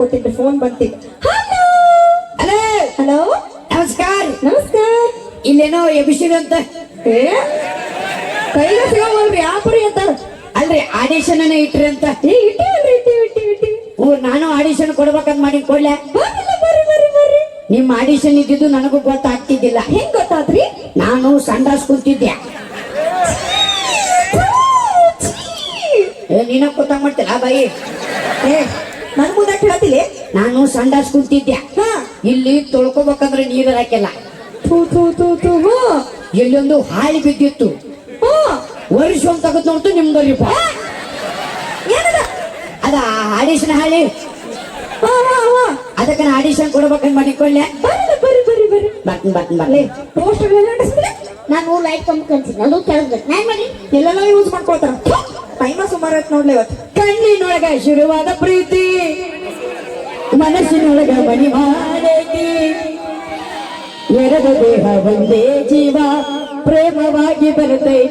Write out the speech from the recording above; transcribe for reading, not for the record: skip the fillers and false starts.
Phone ಬಂತಿತ್ತು. Hello hello ನಮಸ್ಕಾರ. ನಮಸ್ಕಾರ. ಇಲ್ಲೇನೋ ಎಬಿಸಿಡ್ ಅಂತ ಏ ಕೈಗೆ ಸಿಗಲ್ರಿ ಯಾಪರಿ ಅಂತಾರ. ಅಲ್ರಿ ಆಡಿಷನ್ ಇಟ್ರಿ ಅಂತ. ಏ ಇಟ್ಟಿವಲ್ರಿ ಇಟ್ಟಿವಿ. ಓ ನಾನು ಆಡಿಷನ್ ಕೊಡ್ಬೇಕಂತ ಮಾಡಿ ಕೊಡ್ಲೆ. ಬರ್ರಿ. ನಿಮ್ಮ ಆಡಿಷನ್ ಇದ್ದಿದ್ದು ನನಗೂ ಗೊತ್ತಾಗ್ತಿದ್ದಿಲ್ಲ. ಹೆಂಗ್ ಗೊತ್ತಾದ್ರಿ? ನಾನು ಸಂಡಾಸ್ ಕುಂತಿದ್ದೆ. ನೀನ ಕೂತ ಮಾಡ್ತಿಲ್ಲ ಬಾಯಿ. ಏ ನನ್ ಮುಂದೆ ಹೇಳ್ತಿಲ್ಲ. ನಾನು ಸಂಡಾಸ್ ಕುಂತಿದ್ದೆ. ಇಲ್ಲಿ ತೊಳ್ಕೊಬೇಕಂದ್ರೆ ನೀರು ಹಾಕಿಲ್ಲ. ಎಲ್ಲೊಂದು ಹಾಳಿ ಬಿದ್ದಿತ್ತು. ವರ್ಷ ಒಂದ್ ತಗದ್ ನೋಡ್ತು ನಿಮ್ದರಿಪ್ಪ. ಅದ ಆಡಿಷನ್ ಹಾಳಿ. ಅದಕ್ಕೆ ನಾ ಆಡಿಷನ್ ಕೊಡ್ಬೇಕಂತ ಮಾಡಿಕೊಳ್ಳೆ. ಬರ್ತೀನಿ. ಪೋಸ್ಟರ್ ನಾನು ಲೈಟ್ ಕಂಬ ಕಲ್ಸಿದ್ದೆ ಅದು ಕೆಳಗೆ ನಾನು ಮಾಡಿ ಎಲ್ಲೆಲ್ಲ ಯೂಸ್ ಮಾಡ್ಕೊಳ್ತಾರ. ಟೈಮ ಸುಮಾರು ಆಯ್ತು ನೋಡ್ಲಿ ಇವತ್ತು. ಕಣ್ಣಿನೊಳಗ ಶುರುವಾದ ಪ್ರೀತಿ ಮನಸ್ಸಿನೊಳಗ ಮಣಿ ಮಾಡೈತಿ. ಎರಡು ದೇಹ ಒಂದೇ ಜೀವ ಪ್ರೇಮವಾಗಿ ಬರ್ತೈತಿ.